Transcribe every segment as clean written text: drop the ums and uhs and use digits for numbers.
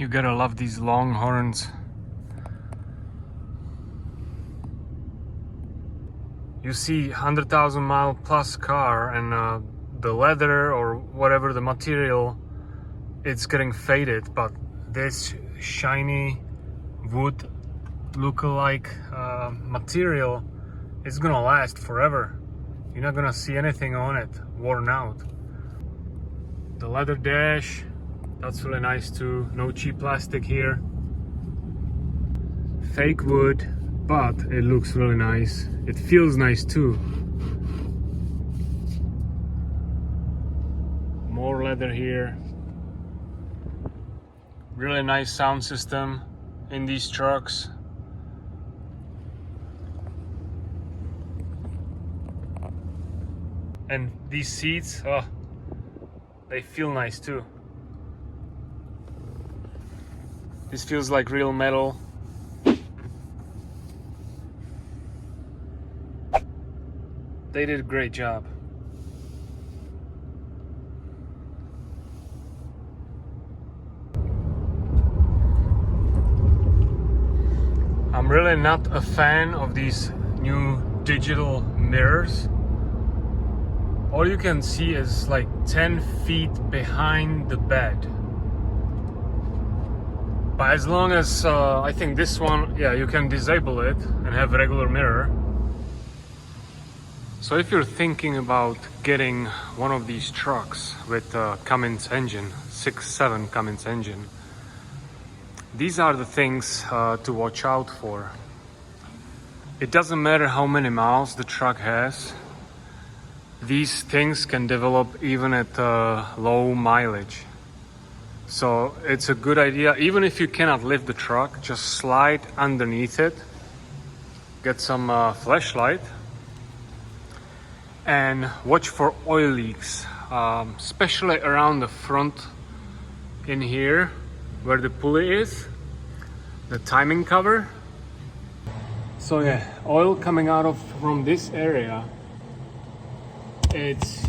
You gotta love these long horns. You see 100,000 mile plus car and the leather or whatever the material, it's getting faded, but this shiny wood look-alike material is gonna last forever. You're not gonna see anything on it worn out. The leather dash, that's really nice too. No cheap plastic here. Fake wood, but it looks really nice. It feels nice too. More leather here. Really nice sound system in these trucks. And these seats, oh, they feel nice too. This feels like real metal. They did a great job. I'm really not a fan of these new digital mirrors. All you can see is like 10 feet behind the bed. But as long as I think this one, yeah, you can disable it and have a regular mirror. So if you're thinking about getting one of these trucks with a Cummins engine, 6.7 Cummins engine, these are the things to watch out for. It doesn't matter how many miles the truck has. These things can develop even at low mileage. So it's a good idea, even if you cannot lift the truck, just slide underneath it, get some flashlight, and watch for oil leaks, especially around the front in here where the pulley is, the timing cover. So yeah, oil coming out from this area, it's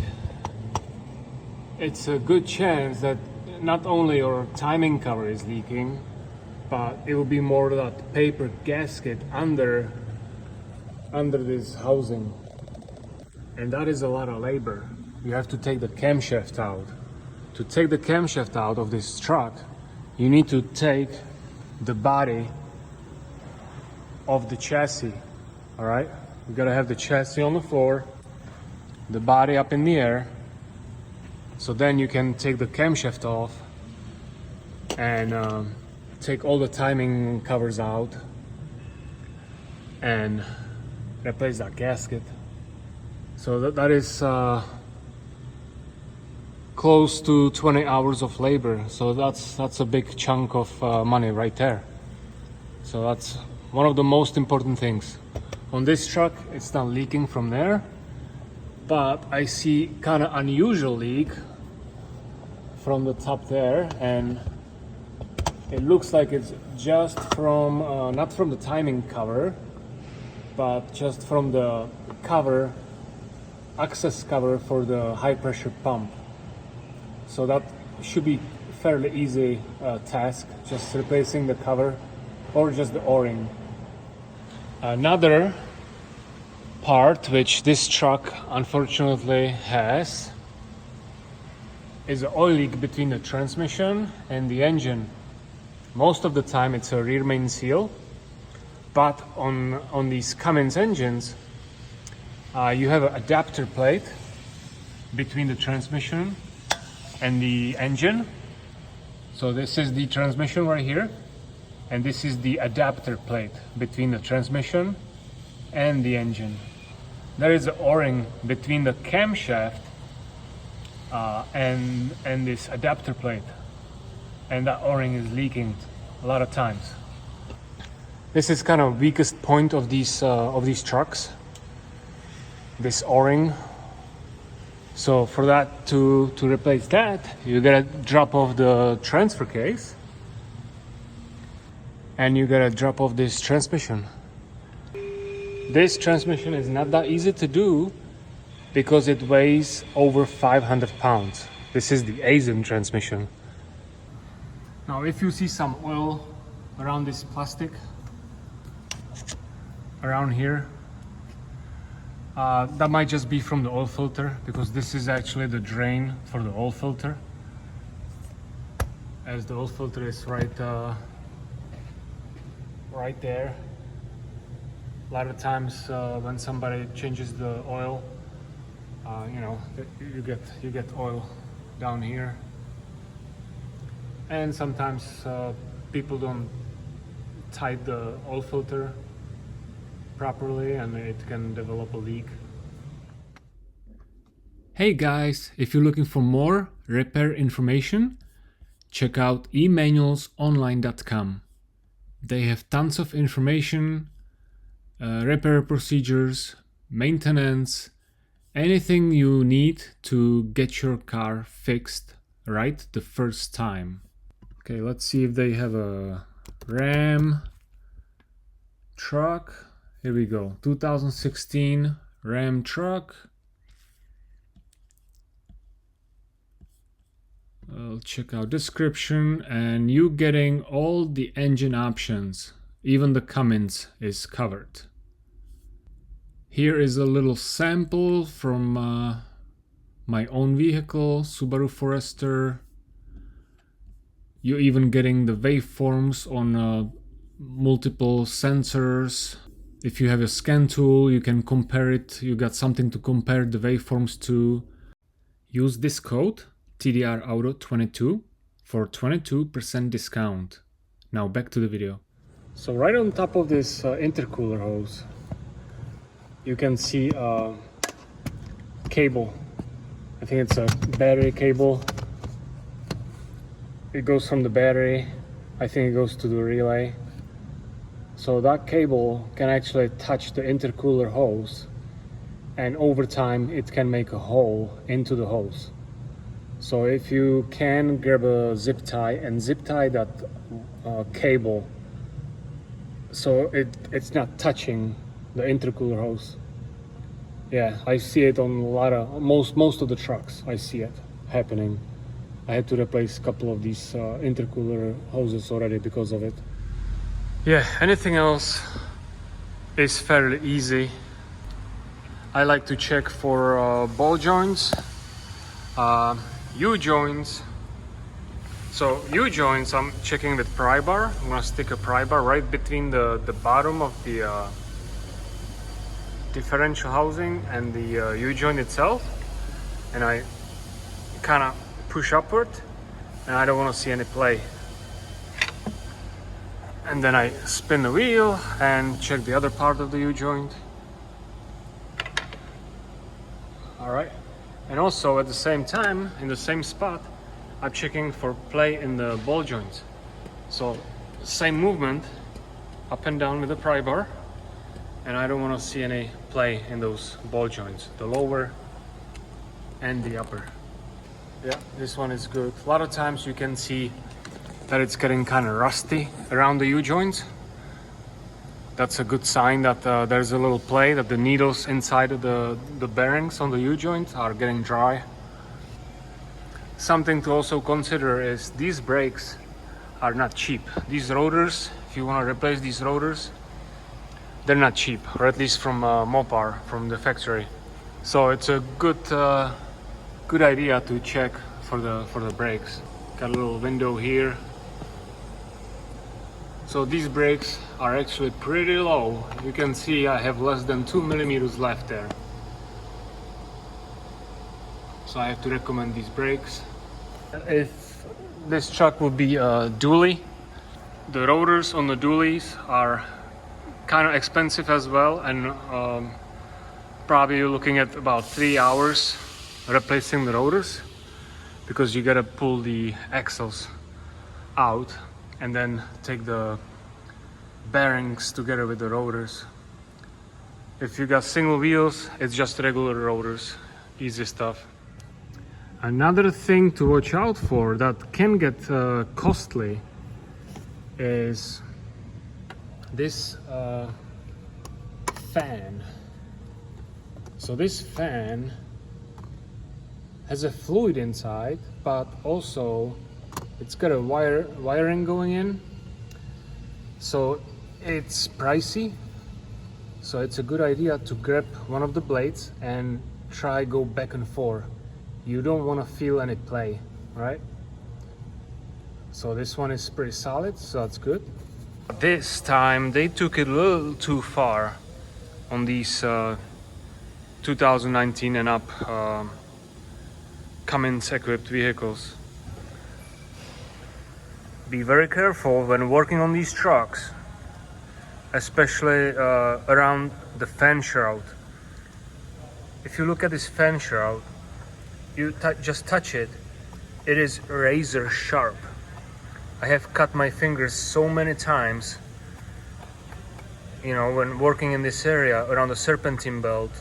a good chance that not only your timing cover is leaking, but it will be more that paper gasket under this housing. And that is a lot of labor. You have to take the camshaft out. To take the camshaft out of this truck, you need to take the body of the chassis. All right, you gotta have the chassis on the floor, the body up in the air, so then you can take the camshaft off and take all the timing covers out and replace that gasket. So that is close to 20 hours of labor. So that's a big chunk of money right there. So that's one of the most important things. On this truck, it's not leaking from there, but I see kind of unusual leak from the top there, and it looks like it's just from not from the timing cover, but just from the cover, access cover for the high pressure pump. So that should be fairly easy task, just replacing the cover or just the o-ring. Another part which this truck unfortunately has is an oil leak between the transmission and the engine. Most of the time it's a rear main seal, but on these Cummins engines you have an adapter plate between the transmission and the engine. So this is the transmission right here, and this is the adapter plate between the transmission and the engine. There is an o-ring between the camshaft and this adapter plate, and that o-ring is leaking a lot of times. This is kind of weakest point of these trucks, this o-ring. So for that to replace that, you gotta drop off the transfer case and you gotta drop off this transmission. This transmission is not that easy to do because it weighs over 500 pounds. This is the Asian transmission. Now if you see some oil around this plastic, around here, that might just be from the oil filter, because this is actually the drain for the oil filter, as the oil filter is right there. A lot of times when somebody changes the oil, you know, you get oil down here, and sometimes people don't tighten the oil filter properly and it can develop a leak. Hey guys, if you're looking for more repair information, check out emanualsonline.com. They have tons of information, repair procedures, maintenance, anything you need to get your car fixed right the first time. Okay, let's see if they have a Ram truck. Here we go, 2016 Ram truck. I'll check out description, and you getting all the engine options. Even the Cummins is covered. Here is a little sample from my own vehicle, Subaru Forester. You're even getting the waveforms on multiple sensors. If you have a scan tool, you can compare it. You got something to compare the waveforms to. Use this code TDRAuto22 for 22% discount. Now back to the video. So right on top of this intercooler hose, you can see a cable. I think it's a battery cable. It goes from the battery, I think it goes to the relay. So that cable can actually touch the intercooler hose, and over time it can make a hole into the hose. So if you can grab a zip tie and zip tie that cable so it's not touching the intercooler hose. Yeah, I see it on a lot of most of the trucks. I see it happening. I had to replace a couple of these intercooler hoses already because of it. Yeah, anything else is fairly easy. I like to check for ball joints, U-joints. So U-joints I'm checking with pry bar. I'm gonna stick a pry bar right between the bottom of the differential housing and the U-joint itself, and I kind of push upward, and I don't want to see any play. And then I spin the wheel and check the other part of the U-joint. All right, and also at the same time, in the same spot, I'm checking for play in the ball joints. So same movement, up and down with the pry bar, and I don't want to see any play in those ball joints, the lower and the upper. Yeah, this one is good. A lot of times you can see that it's getting kind of rusty around the U-joints. That's a good sign that there's a little play, that the needles inside of the bearings on the U-joint are getting dry. Something to also consider is these brakes are not cheap. These rotors, if you want to replace these rotors, they're not cheap, or at least from Mopar, from the factory. So it's a good idea to check for the brakes. Got a little window here. So these brakes are actually pretty low. You can see I have less than 2 millimeters left there. So I have to recommend these brakes. If this truck would be a dually, the rotors on the dualies are kind of expensive as well, and probably you're looking at about 3 hours replacing the rotors, because you gotta pull the axles out and then take the bearings together with the rotors. If you got single wheels, it's just regular rotors, easy stuff. Another thing to watch out for that can get costly is this fan. So this fan has a fluid inside, but also It's got a wiring going in, so it's pricey. So it's a good idea to grab one of the blades and try go back and forth. You don't want to feel any play, right? So this one is pretty solid, so that's good. This time they took it a little too far on these 2019 and up Cummins equipped vehicles. Be very careful when working on these trucks, especially around the fan shroud. If you look at this fan shroud, you just touch it, it is razor sharp. I have cut my fingers so many times, you know, when working in this area around the serpentine belt.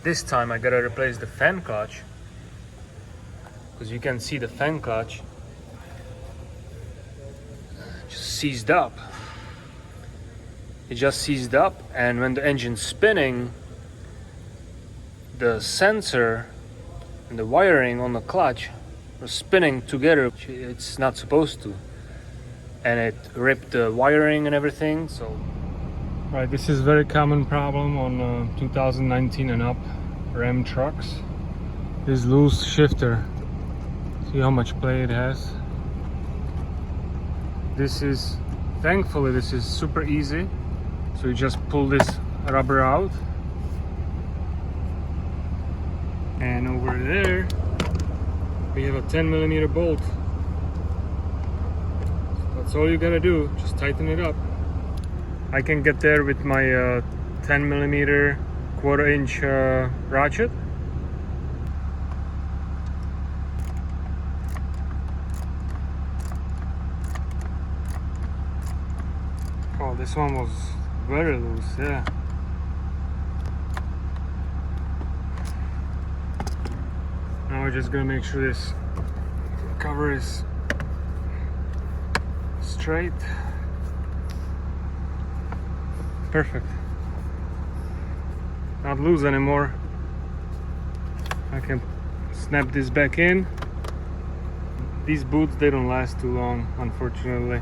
This time I gotta replace the fan clutch, because you can see the fan clutch just seized up. It just seized up, and when the engine's spinning, the sensor and the wiring on the clutch are spinning together. It's not supposed to, and it ripped the wiring and everything. So right, this is a very common problem on 2019 and up Ram trucks. This loose shifter, see how much play it has. This is, thankfully this is super easy. So you just pull this rubber out, and over there we have a 10mm bolt. That's all you gotta do, just tighten it up. I can get there with my 10mm 1/4-inch ratchet. Oh, this one was very loose, yeah. Now we're just gonna make sure this cover is straight. Perfect. Not loose anymore. I can snap this back in. These boots, they don't last too long, unfortunately.